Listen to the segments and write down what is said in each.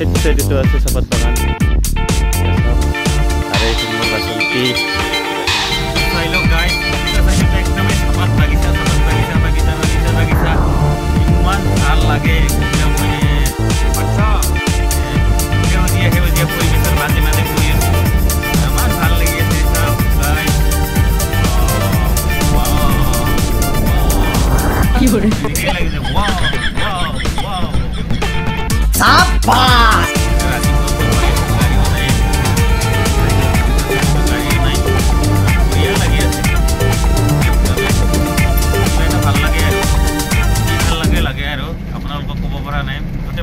itu saja itu আছে sahabat bagan ada semua basunti hello guys kita saja एकदम sahabat bagisa iman ভাল লাগে एकदम মানে আচ্ছা হেউ দিয়া পরিবেশের মাঝে মাঝে ঘুরে আমার ভাল লেগেছে সব গাইস কি হরে লাগে ওয়াও সাবাস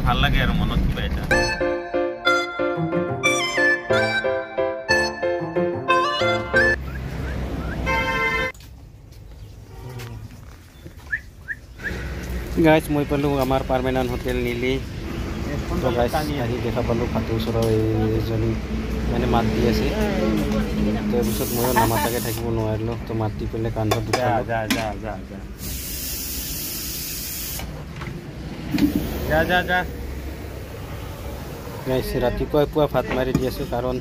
ভাল লাগে আৰু মনত কিবা এটা গাইস মই পালো আমাৰ পাৰ্মানেন্ট হোটেল নিলি তো গাইস আহি দেখা পালো ফাটু ওচৰৰ এজনী মানে মাত দি আছে তাৰপিছত মই নামাতাকে থাকিব নোৱাৰিলো তো মাত দি পেলাই কান্ধত উঠালো যা গাইস ৰাতিপুৱা পুৱা ভাত মাৰি দি আছো কাৰণ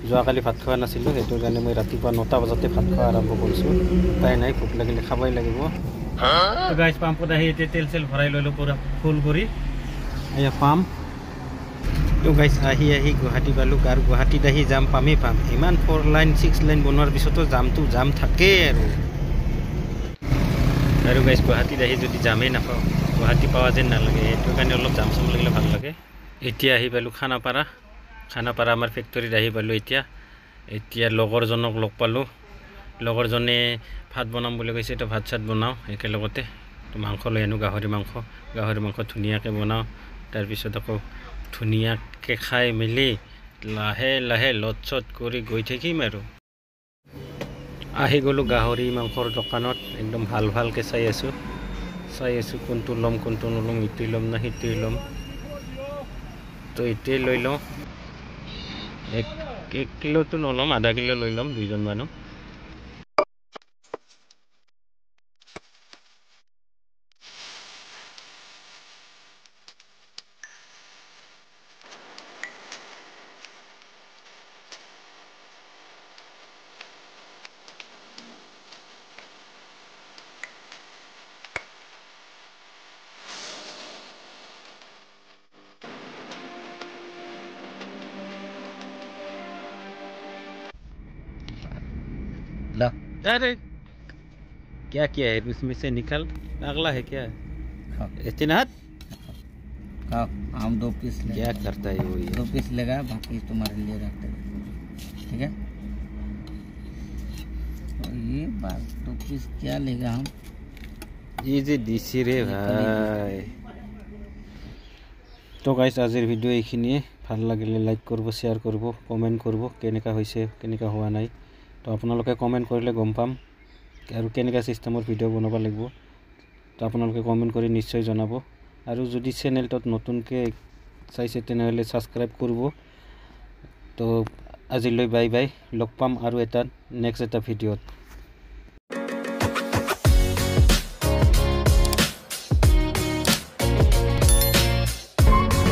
যোৱাকালি ভাত খোৱা নাছিলো সেইটো কাৰণে মই ৰাতিপুৱা 9টা বজাতে ভাত খোৱা আৰম্ভ কৰিছো তাই নাই ভোক লাগিলে খাবই লাগিব তো গাইস পাম্পত আহি তেল সেল ভৰাই ললো পুৰা ফুল কৰি আয়া পাম তো গাইস আহি গুৱাহাটী পালো আৰু গুৱাহাটীত আহি যাম পামেই পাম ইমান 4 লাইন 6 লাইন বনোৱাৰ পিছতো জাম থাকে আৰু গাইস গুৱাহাটীত আহি যদি জামেই নাপাওঁ গুৱাহাটী পাৱা যেন নালাগে সেইটো কাৰণে অলপ জাম লাগিলে ভাল লাগে এতিয়া আহি পালো খানাপাৰা আমাৰ ফেক্টৰীত আহি পালো এতিয়া লগৰজনক লগ পালো লগৰজনে ভাত বনাম বুলি কৈছে তো ভাত চাত বনাও একেলগতে তো মাংস লৈ আনো গাহৰি মাংস ধুনীয়াকৈ বনাও তাৰপিছত আকৌ ধুনীয়াকৈ খাই মেলি লাহে লটচট কৰি গৈ থাকিম আৰু আহি গ'লো গাহৰি মাংসৰ দোকানত একদম ভালকৈ চাই আছো কোনটো ল'ম কোনটো নল'ম ইটোই ল'ম না সিটোই ল'ম তো এতিয়াই লৈ লওঁ 1 কিলোটো নল'ম আধা কিলো লৈ ল'ম দুইজন মানুহ अरे क्या है इसमें से निकल अगला है क्या इतना हम 2 पीस ले क्या करता है वो 2 पीस लेगा बाकी तुम्हारे लिए रखते ठीक है और ये बात 2 पीस क्या लेगा हम ये जे दिसी रे भाई तो गाइस आजिर ভিডিও এইখিনিয়ে ভাল লাগিলে লাইক করব শেয়ার করব কমেন্ট করব কেনেকা হইছে কেনেকা হোৱা নাই তো আপোনালোকে কমেন্ট কৰিলে গম পাম আৰু কেনেকা সিস্টেমৰ ভিডিও বনাব লাগিব তো আপোনালোকে কমেন্ট কৰি নিশ্চয় জনাব আৰু যদি চেনেলটোত নতুনকে চাইছে তেনেহলে সাবস্ক্ৰাইব কৰিব তো আজিলৈ বাই বাই লগ পাম আৰু এটা নেক্সট এটা ভিডিওত